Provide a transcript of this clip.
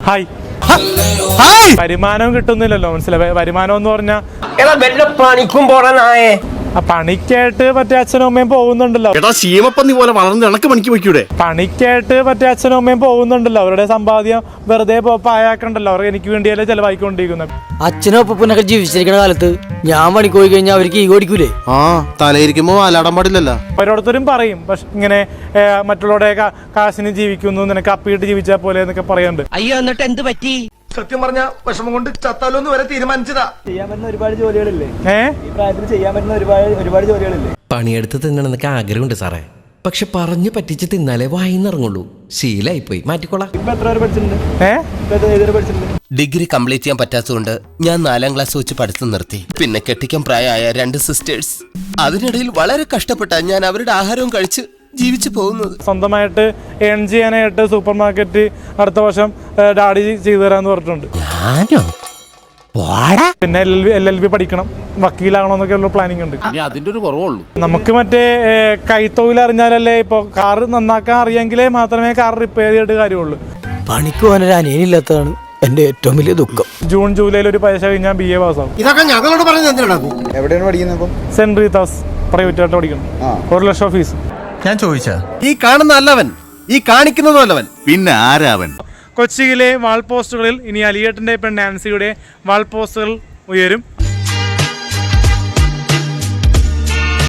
Hi വരുമാനം കിട്ടുന്നില്ലല്ലോ, മനസ്സിലായി? വരുമാനം എന്ന് പറഞ്ഞാൽ പണിക്കും പോറാനായേ പണിക്കായിട്ട് മറ്റേ അച്ഛനും അമ്മയും പോകുന്നുണ്ടല്ലോ. ശീമപ്പന്നി പോലെ വളർന്ന് ഇണക്ക് പണിക്ക് വയ്ക്കൂടെ? പണിക്കായിട്ട് മറ്റേ അച്ഛനും അമ്മയും പോകുന്നുണ്ടല്ലോ. അവരുടെ സമ്പാദ്യം വെറുതെ പായാക്കണ്ടല്ലോ. അവർ എനിക്ക് വേണ്ടിയല്ലേ ചെലവായിക്കൊണ്ടിരിക്കുന്നത്. അച്ഛനും അപ്പനൊക്കെ ജീവിച്ചിരിക്കുന്ന കാലത്ത് ഞാൻ പണിക്ക് പോയി കഴിഞ്ഞാൽ അവർക്ക് ഈ ഓടിക്കൂലേ? തലയിരിക്കുമ്പോ അലാടാൻ പാടില്ലല്ലോ. ഓരോരുത്തരും പറയും, പക്ഷെ ഇങ്ങനെ മറ്റുള്ളവരുടെ കാശിന് ജീവിക്കുന്നു, നിനക്ക് അപ്പിയിട്ട് ജീവിച്ചാൽ പോലെ എന്നൊക്കെ പറയുന്നുണ്ട്. അയ്യോ, എന്നിട്ട് എന്ത് പറ്റി? സത്യം പറഞ്ഞ വിഷമം കൊണ്ട് ചത്താലോന്ന് വരെ തീരുമാനിച്ചതാ. ചെയ്യാൻ പറ്റുന്ന ഒരുപാട് ജോലികളില്ലേ ഈ പ്രായത്തിൽ? ചെയ്യാൻ പറ്റുന്ന ഒരുപാട് ജോലികളില്ലേ? പണിയെടുത്ത് തിന്നണമെന്നൊക്കെ ആഗ്രഹമുണ്ട് സാറേ, പക്ഷെ പറഞ്ഞു പറ്റിച്ച് തിന്നാലേ വായിന്നിറങ്ങുള്ളൂ. ശീലായിപ്പോയി, മാറ്റിക്കോളാം. ഇപ്പൊ എത്ര വരെ പഠിച്ചിട്ടുണ്ട്? ഏതൊരു പഠിച്ചിട്ടുണ്ട്? ഡിഗ്രി കംപ്ലീറ്റ് ചെയ്യാൻ പറ്റാത്തതുകൊണ്ട് ഞാൻ 4ാം ക്ലാസ് വെച്ച് പഠിത്തം നിർത്തി. പിന്നെ കെട്ടിക്കാൻ പ്രായമായ 2 സിസ്റ്റേഴ്സ്. അതിനിടയിൽ വളരെ കഷ്ടപ്പെട്ട ഞാൻ അവരുടെ ആഹാരവും കഴിച്ച് ജീവിച്ചു പോകുന്നത്. സ്വന്തമായിട്ട് ഏൺ ചെയ്യാനായിട്ട് സൂപ്പർ മാർക്കറ്റ് അടുത്ത വർഷം ഡാഡി ചെയ്തു തരാന്ന് പറഞ്ഞിട്ടുണ്ട്. പിന്നെ LLB പഠിക്കണം, വക്കീലാകണമെന്നൊക്കെ ഉള്ള പ്ലാനിങ് ഉണ്ട്. അതിന്റെ ഒരു കുറവുള്ളൂ. നമുക്ക് മറ്റേ കൈത്തൊഴിൽ അറിഞ്ഞാലല്ലേ, ഇപ്പോൾ കാർ നന്നാക്കാൻ അറിയെങ്കിലേ മാത്രമേ കാർ റിപ്പയർ ചെയ്തിട്ട് കാര്യമുള്ളൂ. പണിക്ക് പോകാനൊരു അനിയനില്ലാത്തതാണ് എന്റെ ഏറ്റവും വലിയ ദുഃഖം. ജൂൺ ജൂലൈയിൽ ഒരു പരീക്ഷ കഴിഞ്ഞാൽ BA പാസ്സാവും. ഇതൊക്കെ ഞങ്ങളോട് പറയുന്നത് എന്തിനാ? എവിടെയാണ് പഠിക്കുന്നത്? സെന്റ് റീതാസ് പ്രൈവറ്റ് ആയിട്ട് പഠിക്കണം. 1 ലക്ഷം ഫീസ്. ഞാൻ ചോദിച്ചാ ഈ കാണുന്ന അല്ലവൻ, ഈ കാണിക്കുന്നതും അല്ലവൻ, പിന്നെ ആരാവൻ? കൊച്ചിയിലെ വാൾ പോസ്റ്റുകളിൽ ഇനി അലിയേട്ടൻ്റെ പെൺ നാൻസിയുടെ വാൾ പോസ്റ്റുകൾ ഉയരും.